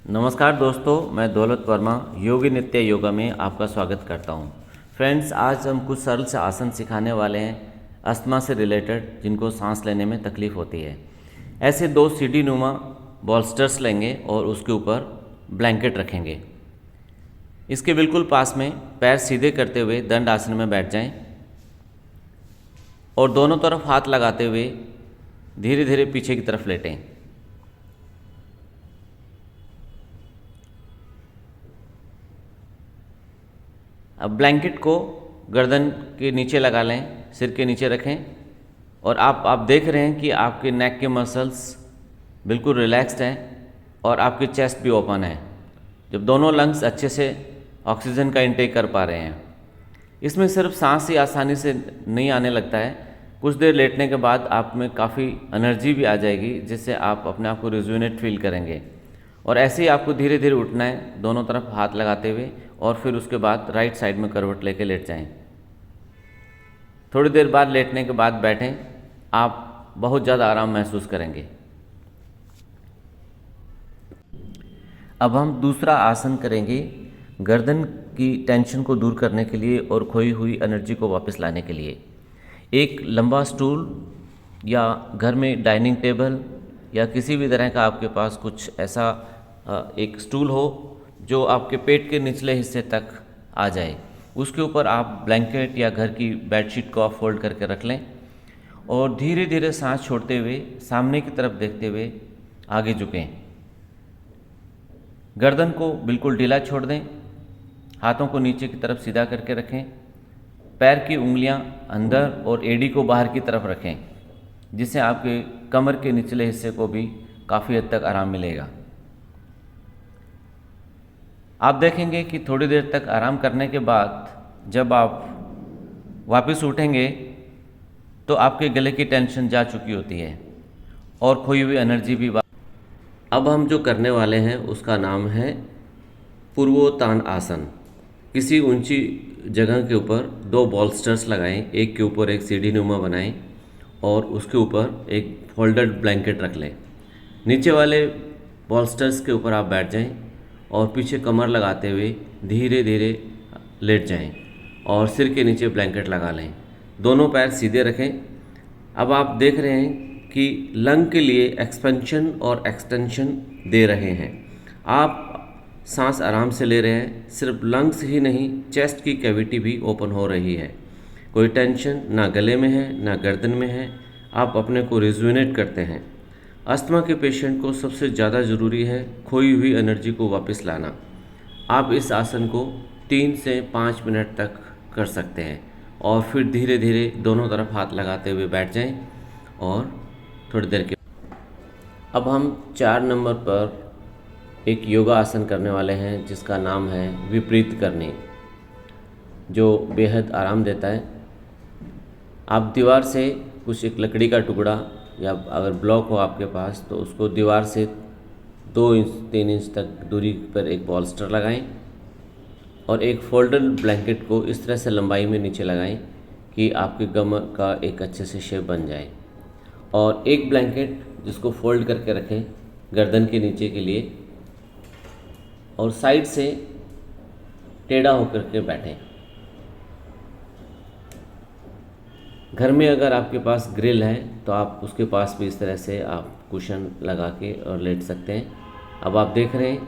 नमस्कार दोस्तों, मैं दौलत वर्मा योगी नित्य योगा में आपका स्वागत करता हूं। फ्रेंड्स, आज हम कुछ सरल से आसन सिखाने वाले हैं अस्थमा से रिलेटेड, जिनको सांस लेने में तकलीफ़ होती है। ऐसे दो सीढ़ी नुमा बॉल्स्टर्स लेंगे और उसके ऊपर ब्लैंकेट रखेंगे। इसके बिल्कुल पास में पैर सीधे करते हुए दंड आसन में बैठ जाएं और दोनों तरफ हाथ लगाते हुए धीरे धीरे पीछे की तरफ लेटें। अब ब्लैंकेट को गर्दन के नीचे लगा लें, सिर के नीचे रखें और आप देख रहे हैं कि आपके नेक के मसल्स बिल्कुल रिलैक्स्ड हैं और आपकी चेस्ट भी ओपन है, जब दोनों लंग्स अच्छे से ऑक्सीजन का इंटेक कर पा रहे हैं। इसमें सिर्फ सांस ही आसानी से नहीं आने लगता है, कुछ देर लेटने के बाद आप में काफ़ी एनर्जी भी आ जाएगी, जिससे आप अपने आप को रिजुवेनेट फील करेंगे। और ऐसे ही आपको धीरे धीरे उठना है, दोनों तरफ हाथ लगाते हुए, और फिर उसके बाद राइट साइड में करवट लेके लेट जाएं। थोड़ी देर बाद लेटने के बाद बैठें, आप बहुत ज़्यादा आराम महसूस करेंगे। अब हम दूसरा आसन करेंगे गर्दन की टेंशन को दूर करने के लिए और खोई हुई एनर्जी को वापस लाने के लिए। एक लंबा स्टूल या घर में डाइनिंग टेबल या किसी भी तरह का आपके पास कुछ ऐसा एक स्टूल हो जो आपके पेट के निचले हिस्से तक आ जाए, उसके ऊपर आप ब्लैंकेट या घर की बेडशीट को आप फोल्ड करके रख लें और धीरे धीरे सांस छोड़ते हुए सामने की तरफ देखते हुए आगे झुकें। गर्दन को बिल्कुल ढीला छोड़ दें, हाथों को नीचे की तरफ सीधा करके रखें, पैर की उंगलियां अंदर और एड़ी को बाहर की तरफ रखें, जिससे आपके कमर के निचले हिस्से को भी काफ़ी हद तक आराम मिलेगा। आप देखेंगे कि थोड़ी देर तक आराम करने के बाद जब आप वापस उठेंगे तो आपके गले की टेंशन जा चुकी होती है और खोई हुई एनर्जी भी। अब हम जो करने वाले हैं उसका नाम है पूर्वोत्तान आसन। किसी ऊंची जगह के ऊपर दो बॉल्स्टर्स लगाएं, एक के ऊपर एक सीढ़ी नुमा बनाएं और उसके ऊपर एक फोल्डेड ब्लैंकेट रख लें। नीचे वाले बॉल्स्टर्स के ऊपर आप बैठ जाएं और पीछे कमर लगाते हुए धीरे धीरे लेट जाएं और सिर के नीचे ब्लैंकेट लगा लें। दोनों पैर सीधे रखें। अब आप देख रहे हैं कि लंग के लिए एक्सपेंशन और एक्सटेंशन दे रहे हैं। आप सांस आराम से ले रहे हैं, सिर्फ लंग्स ही नहीं, चेस्ट की कैविटी भी ओपन हो रही है। कोई टेंशन ना गले में है ना गर्दन में है। आप अपने को रिजुवेनेट करते हैं। अस्थमा के पेशेंट को सबसे ज़्यादा ज़रूरी है खोई हुई एनर्जी को वापस लाना। आप इस आसन को 3 से 5 मिनट तक कर सकते हैं और फिर धीरे धीरे दोनों तरफ हाथ लगाते हुए बैठ जाएं और थोड़ी देर के। अब हम 4 नंबर पर एक योगा आसन करने वाले हैं जिसका नाम है विपरीत करनी, जो बेहद आराम देता है। आप दीवार से कुछ एक लकड़ी का टुकड़ा या अगर ब्लॉक हो आपके पास तो उसको दीवार से 2 इंच 3 इंच तक दूरी पर एक बॉल्स्टर लगाएं और एक फोल्डेड ब्लैंकेट को इस तरह से लंबाई में नीचे लगाएं कि आपके कमर का एक अच्छे से शेप बन जाए। और एक ब्लैंकेट जिसको फोल्ड करके रखें गर्दन के नीचे के लिए और साइड से टेढ़ा होकर के बैठें। घर में अगर आपके पास ग्रिल है तो आप उसके पास भी इस तरह से आप कुशन लगा के और लेट सकते हैं। अब आप देख रहे हैं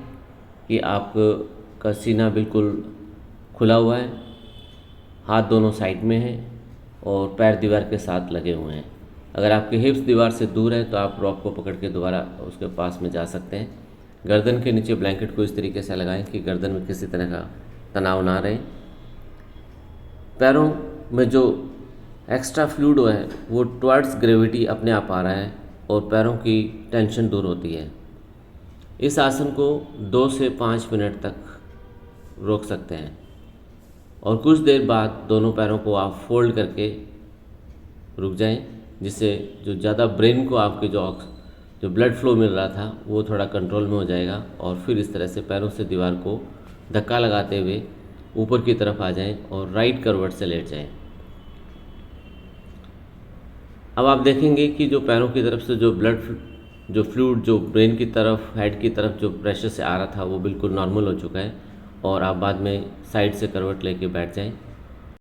कि आपका सीना बिल्कुल खुला हुआ है, हाथ दोनों साइड में हैं और पैर दीवार के साथ लगे हुए हैं। अगर आपके हिप्स दीवार से दूर है तो आप रॉक को पकड़ के दोबारा उसके पास में जा सकते हैं। गर्दन के नीचे ब्लैंकेट को इस तरीके से लगाएं कि गर्दन में किसी तरह का तनाव ना रहे। पैरों में जो एक्स्ट्रा फ्लूइड है वो टुवर्ड्स ग्रेविटी अपने आप आ रहा है और पैरों की टेंशन दूर होती है। इस आसन को 2 से 5 मिनट तक रोक सकते हैं और कुछ देर बाद दोनों पैरों को आप फोल्ड करके रुक जाएं, जिससे जो ज़्यादा ब्रेन को आपके जो ब्लड फ्लो मिल रहा था वो थोड़ा कंट्रोल में हो जाएगा। और फिर इस तरह से पैरों से दीवार को धक्का लगाते हुए ऊपर की तरफ आ जाएं और राइट करवट से लेट जाएं। अब आप देखेंगे कि जो पैरों की तरफ से जो ब्लड जो फ्लूइड जो ब्रेन की तरफ, हेड की तरफ जो प्रेशर से आ रहा था वो बिल्कुल नॉर्मल हो चुका है, और आप बाद में साइड से करवट लेके बैठ जाएं।